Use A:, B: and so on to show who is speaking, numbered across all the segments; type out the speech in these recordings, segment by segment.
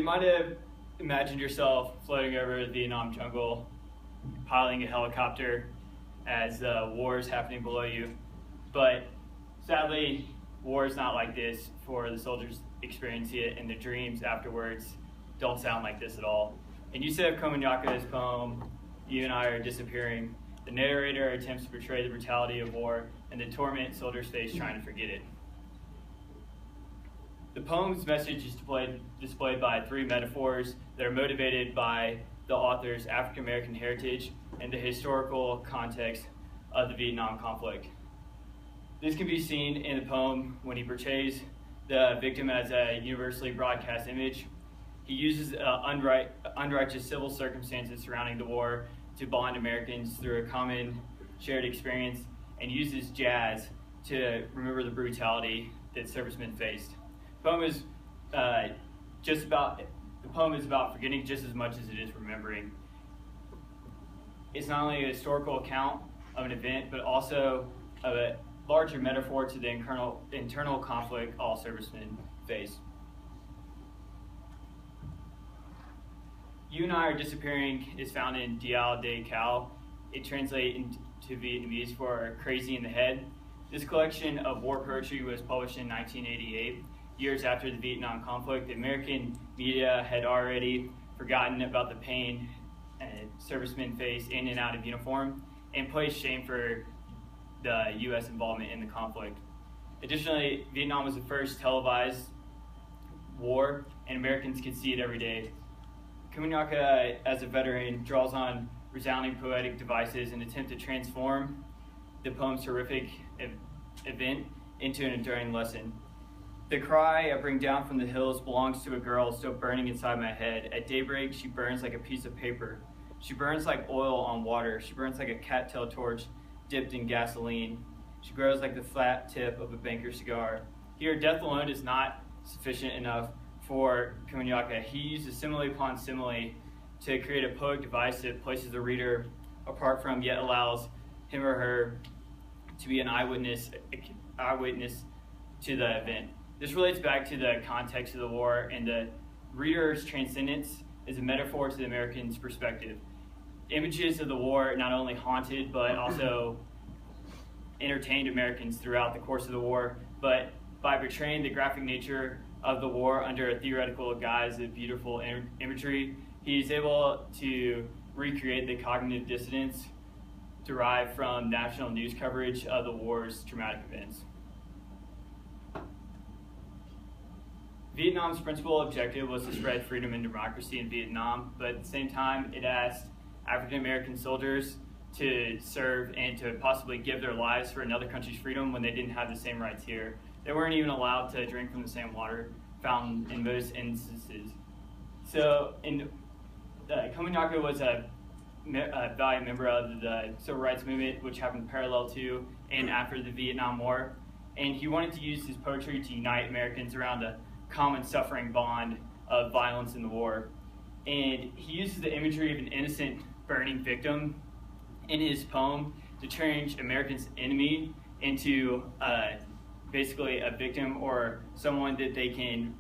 A: you might have imagined yourself floating over the Vietnam jungle, piloting a helicopter as war is happening below you. But sadly, war is not like this for the soldiers experiencing it, and the dreams afterwards don't sound like this at all. In Yusef Komunyaku's poem, You and I Are Disappearing, the narrator attempts to portray the brutality of war and the torment soldiers face trying to forget it. The poem's message is displayed by three metaphors that are motivated by the author's African-American heritage and the historical context of the Vietnam conflict. This can be seen in the poem when he portrays the victim as a universally broadcast image. He uses unrighteous civil circumstances surrounding the war to bond Americans through a common shared experience, and uses jazz to remember the brutality that servicemen faced. The poem is about forgetting just as much as it is remembering. It's not only a historical account of an event, but also a larger metaphor to the internal conflict all servicemen face. You and I Are Disappearing is found in Diao de Cao. It translates into Vietnamese for Crazy in the Head. This collection of war poetry was published in 1988, years after the Vietnam conflict. The American media had already forgotten about the pain servicemen face in and out of uniform, and placed shame for the U.S. involvement in the conflict. Additionally, Vietnam was the first televised war, and Americans could see it every day. Komunyaku, as a veteran, draws on resounding poetic devices in an attempt to transform the poem's horrific event into an enduring lesson. The cry I bring down from the hills belongs to a girl still burning inside my head. At daybreak, she burns like a piece of paper. She burns like oil on water. She burns like a cattail torch dipped in gasoline. She grows like the flat tip of a banker's cigar. Here, death alone is not sufficient enough for Komunyaku. He uses simile upon simile to create a poetic device that places the reader apart from, yet allows him or her to be an eyewitness to the event. This relates back to the context of the war, and the reader's transcendence is a metaphor to the American's perspective. Images of the war not only haunted, but also entertained Americans throughout the course of the war, but by portraying the graphic nature of the war under a theoretical guise of beautiful imagery, he's able to recreate the cognitive dissonance derived from national news coverage of the war's traumatic events. Vietnam's principal objective was to spread freedom and democracy in Vietnam, but at the same time, it asked African American soldiers to serve and to possibly give their lives for another country's freedom when they didn't have the same rights here. They weren't even allowed to drink from the same water fountain in most instances. So, Komunyaku was a valued member of the civil rights movement, which happened parallel to and after the Vietnam War, and he wanted to use his poetry to unite Americans around a common suffering bond of violence in the war. And he uses the imagery of an innocent burning victim in his poem to change Americans' enemy into basically a victim or someone that they can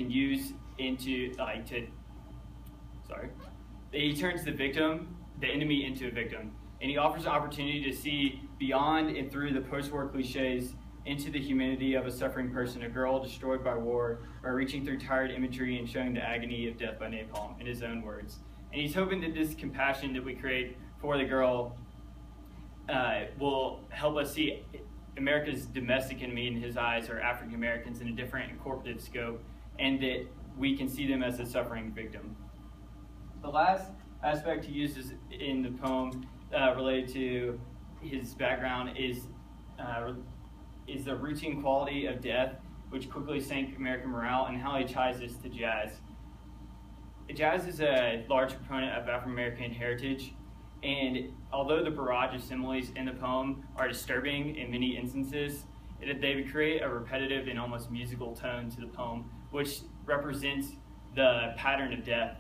A: use into He turns the enemy into a victim, and he offers an opportunity to see beyond and through the post-war cliches into the humanity of a suffering person, a girl destroyed by war, by reaching through tired imagery and showing the agony of death by napalm, in his own words. And he's hoping that this compassion that we create for the girl will help us see America's domestic enemy in his eyes, or African Americans, in a different incorporative scope, and that we can see them as a suffering victim. The last aspect he uses in the poem related to his background is the routine quality of death, which quickly sank American morale, and how he ties this to jazz. Jazz is a large component of African American heritage, and although the barrage of similes in the poem are disturbing in many instances, they create a repetitive and almost musical tone to the poem, which represents the pattern of death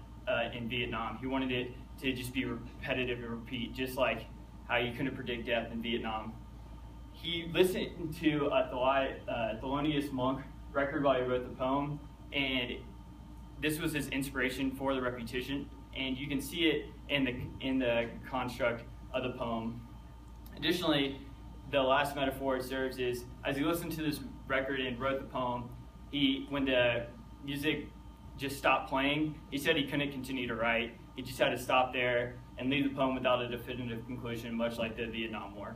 A: in Vietnam. He wanted it to just be repetitive and repeat, just like how you couldn't predict death in Vietnam. He listened to a Thelonious Monk record while he wrote the poem, and this was his inspiration for the repetition, and you can see it in the construct of the poem. Additionally, the last metaphor it serves is, as he listened to this record and wrote the poem, when the music just stopped playing, he said he couldn't continue to write. He just had to stop there and leave the poem without a definitive conclusion, much like the Vietnam War.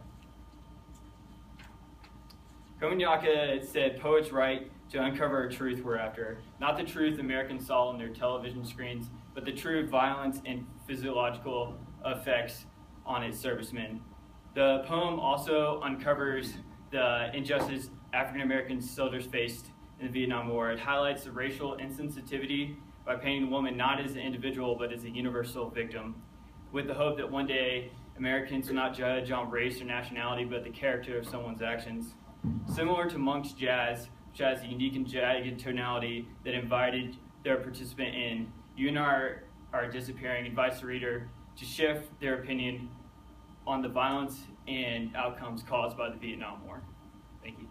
A: Komunyakaa said, "Poets write to uncover a truth we're after, not the truth Americans saw on their television screens, but the true violence and physiological effects on its servicemen." The poem also uncovers the injustice African American soldiers faced in the Vietnam War. It highlights the racial insensitivity by painting the woman not as an individual but as a universal victim, with the hope that one day Americans will not judge on race or nationality but the character of someone's actions. Similar to Monk's jazz, which has a unique and jagged tonality that invited their participant in, You and I Are Disappearing invites the reader to shift their opinion on the violence and outcomes caused by the Vietnam War. Thank you.